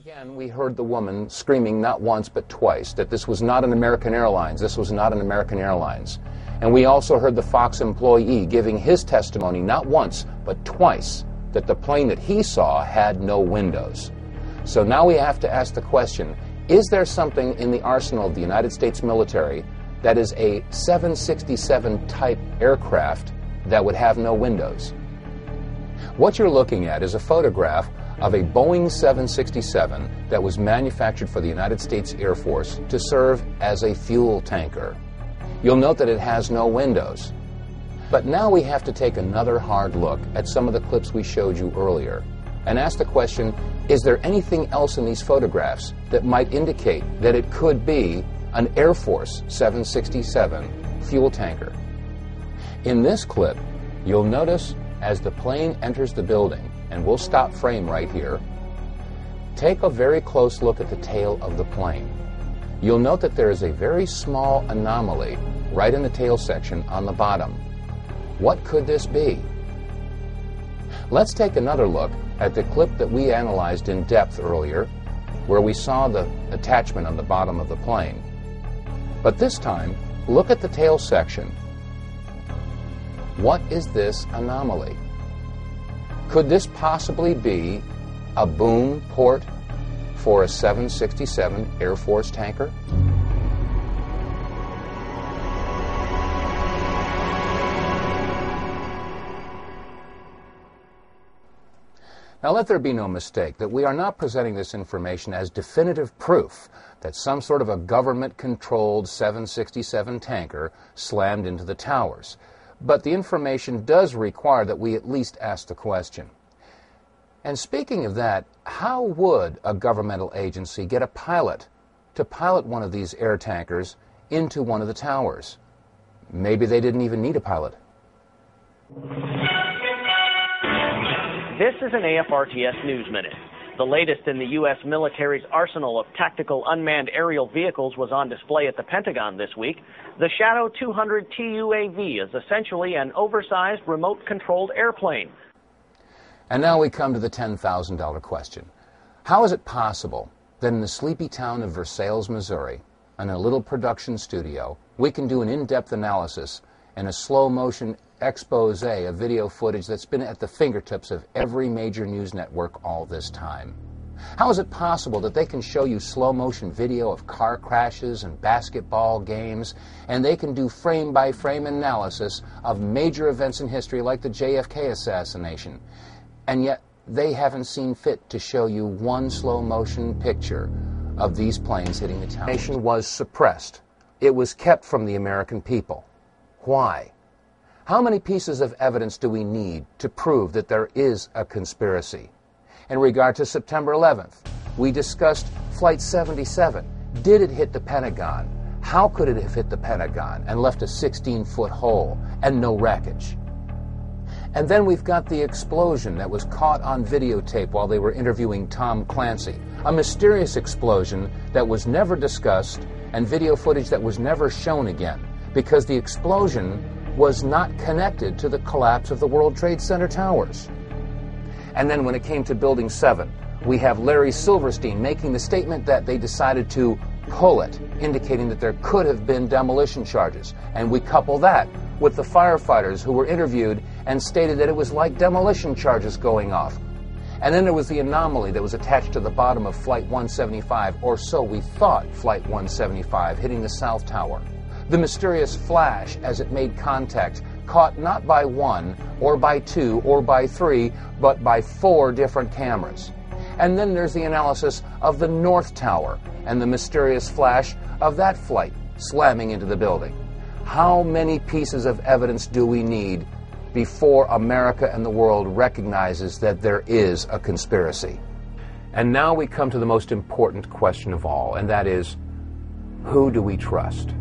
Again, we heard the woman screaming not once but twice that this was not an American Airlines, this was not an American Airlines. And we also heard the Fox employee giving his testimony not once but twice that the plane that he saw had no windows. So now we have to ask the question, is there something in the arsenal of the United States military that is a 767 type aircraft that would have no windows? What you're looking at is a photograph of a Boeing 767 that was manufactured for the United States Air Force to serve as a fuel tanker. You'll note that it has no windows. But now we have to take another hard look at some of the clips we showed you earlier and ask the question, is there anything else in these photographs that might indicate that it could be an Air Force 767 fuel tanker? In this clip, you'll notice as the plane enters the building, and we'll stop frame right here, take a very close look at the tail of the plane. You'll note that there is a very small anomaly right in the tail section on the bottom. What could this be? Let's take another look at the clip that we analyzed in depth earlier, where we saw the attachment on the bottom of the plane. But this time, look at the tail section. What is this anomaly? Could this possibly be a boom port for a 767 Air Force tanker? Now let there be no mistake that we are not presenting this information as definitive proof that some sort of a government-controlled 767 tanker slammed into the towers. But the information does require that we at least ask the question. And speaking of that, how would a governmental agency get a pilot to pilot one of these air tankers into one of the towers? Maybe they didn't even need a pilot. This is an AFRTS News Minute. The latest in the U.S. military's arsenal of tactical unmanned aerial vehicles was on display at the Pentagon this week. The Shadow 200 TUAV is essentially an oversized remote-controlled airplane. And now we come to the $10,000 question. How is it possible that in the sleepy town of Versailles, Missouri, in a little production studio, we can do an in-depth analysis and a slow-motion expose of video footage that's been at the fingertips of every major news network all this time? How is it possible that they can show you slow-motion video of car crashes and basketball games, and they can do frame-by-frame analysis of major events in history like the JFK assassination, and yet they haven't seen fit to show you one slow-motion picture of these planes hitting the tower? The nation was suppressed. It was kept from the American people. Why? How many pieces of evidence do we need to prove that there is a conspiracy? In regard to September 11th, we discussed Flight 77. Did it hit the Pentagon? How could it have hit the Pentagon and left a 16-foot hole and no wreckage? And then we've got the explosion that was caught on videotape while they were interviewing Tom Clancy. A mysterious explosion that was never discussed and video footage that was never shown again because the explosion was not connected to the collapse of the World Trade Center towers. And then when it came to Building 7, we have Larry Silverstein making the statement that they decided to pull it, indicating that there could have been demolition charges. And we couple that with the firefighters who were interviewed and stated that it was like demolition charges going off. And then there was the anomaly that was attached to the bottom of Flight 175, or so we thought Flight 175, hitting the South Tower. The mysterious flash as it made contact, caught not by one, or by two, or by three, but by 4 different cameras. And then there's the analysis of the North Tower and the mysterious flash of that flight slamming into the building. How many pieces of evidence do we need before America and the world recognizes that there is a conspiracy? And now we come to the most important question of all, and that is, who do we trust?